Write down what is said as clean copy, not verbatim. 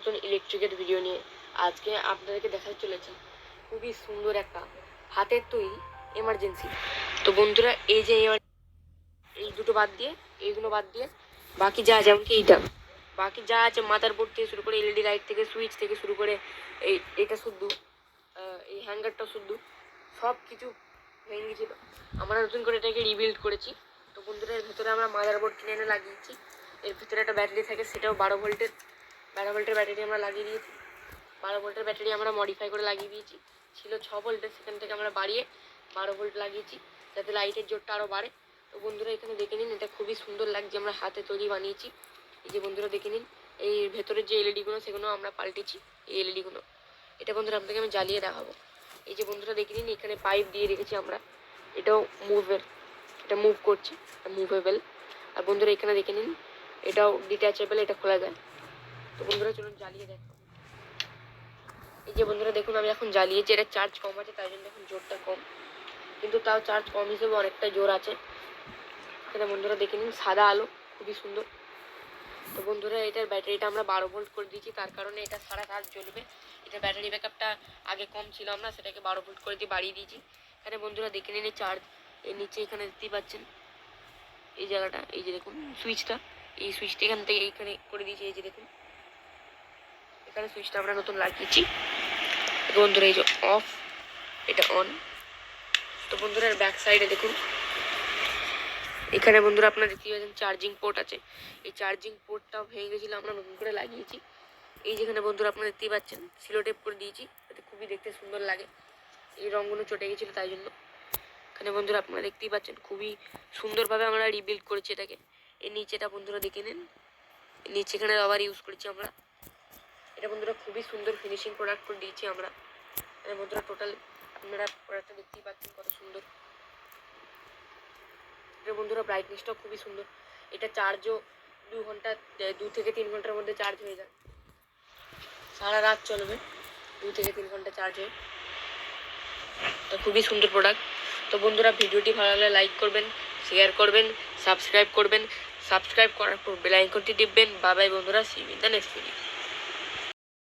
নতুন ইলেকট্রিকের ভিডিও নিয়ে আজকে আপনাদেরকে দেখাতে চলেছি খুবই সুন্দর একটা হাতের তৈরি এমার্জেন্সি। তো বন্ধুরা এই যে এই দুটো বাদ দিয়ে এইগুলো বাদ দিয়ে বাকি যা আছে, এমনকি এইটা বাকি যা আছে মাদারবোর্ড থেকে শুরু করে এলইডি লাইট থেকে সুইচ থেকে শুরু করে এটা শুদ্ধ এই হ্যাঙ্গারটা শুদ্ধ সব কিছু ভেঙে গেছিলো। আমরা নতুন করে এটাকে রিবিল্ড করেছি। তো বন্ধুরা এর ভেতরে আমরা মাদারবোর্ড কিনে এনে লাগিয়েছি। এর ভিতরে একটা ব্যাটারি থাকে, সেটাও 12 ভোল্টের ব্যাটারি আমরা লাগিয়ে দিয়েছি। 12 ভোল্টের ব্যাটারি আমরা মডিফাই করে লাগিয়ে দিয়েছি। ছিল 6 ভোল্টের, সেখান থেকে আমরা বাড়িয়ে 12 ভোল্ট লাগিয়েছি যাতে লাইটের জোরটা আরও বাড়ে। তো বন্ধুরা এখানে দেখে নিন, এটা খুবই সুন্দর লাগছে, আমরা হাতে তৈরি বানিয়েছি। এই যে বন্ধুরা দেখে নিন, এই ভেতরের যে এলইডিগুলো সেগুলো আমরা পাল্টেছি। এই এলইডিগুলো এটা বন্ধুরা আপনাকে আমি জ্বালিয়ে দেখাবো। এই যে বন্ধুরা দেখে নিন, এখানে পাইপ দিয়ে রেখেছি আমরা, এটাও এটা মুভ করছে, মুভেবল। আর বন্ধুরা এখানে দেখে নিন, এটাও ডিট্যাচেবল, এটা খোলা যায়। তো বন্ধুরা চলুন জ্বালিয়ে দেখো। এই যে বন্ধুরা দেখুন, আমি এখন জ্বালিয়েছি, এটা চার্জ কম আছে তাই জন্য এখন জোরটা কম, কিন্তু তাও চার্জ কম হিসেবে অনেকটা জোর আছে। এখানে বন্ধুরা দেখে নিন সাদা আলো, খুবই সুন্দর। তো বন্ধুরা এটার ব্যাটারিটা আমরা 12 ভোল্ট করে দিয়েছি, তার কারণে এটা সারা রাত জ্বলবে। এটা ব্যাটারি ব্যাকআপটা আগে কম ছিল, আমরা সেটাকে 12 ভোল্ট করে দিয়ে বাড়িয়ে দিয়েছি। এখানে বন্ধুরা দেখে নিন চার্জ, এর নিচে এখানে দেখতেই পাচ্ছেন এই জায়গাটা, এই যে দেখুন সুইচটা, এই সুইচটা এখান থেকে এইখানে করে দিয়েছি। এই যে দেখুন এখানে সুইচটা আমরা নতুন লাগিয়েছি। বন্ধুরা এই যে অফ, এটা অন। তো বন্ধুরা ব্যাক সাইডে দেখুন, এখানে বন্ধুরা আপনারা দেখতে পাচ্ছেন চার্জিং পোর্ট আছে। এই চার্জিং পোর্টটাও ভেঙে গেছিলো, আমরা নতুন করে লাগিয়েছি। এই যেখানে বন্ধুরা আপনারা দেখতেই পাচ্ছেন সিলো টেপ করে দিয়েছি, যাতে খুবই দেখতে সুন্দর লাগে। এই রঙগুলো চটে গেছিলো তাই জন্য। এখানে বন্ধুরা আপনারা দেখতেই পাচ্ছেন খুবই সুন্দরভাবে আমরা রিবিল্ড করেছি এটাকে। এর নিচেটা বন্ধুরা দেখে নিন, নিচে এখানে আবার ইউজ করেছি আমরা। এটা বন্ধুরা খুবই সুন্দর ফিনিশিং প্রোডাক্ট করে দিয়েছি আমরা। এখানে বন্ধুরা টোটাল আপনারা প্রোডাক্টটা দেখতেই পাচ্ছেন কত সুন্দর। এটা বন্ধুরা ব্রাইটনেসটাও খুবই সুন্দর। এটা চার্জও 2 থেকে 3 ঘন্টার মধ্যে চার্জ হয়ে যায়, সারা রাত চলবে 2 থেকে 3 ঘন্টা চার্জ হয়ে। এটা খুবই সুন্দর প্রোডাক্ট। তো বন্ধুরা ভিডিওটি ভালো লাগলে লাইক করবেন, শেয়ার করবেন, সাবস্ক্রাইব করার পর বেল আইকনটি টিপবেন। বাই বাই বন্ধুরা, see you in the next video.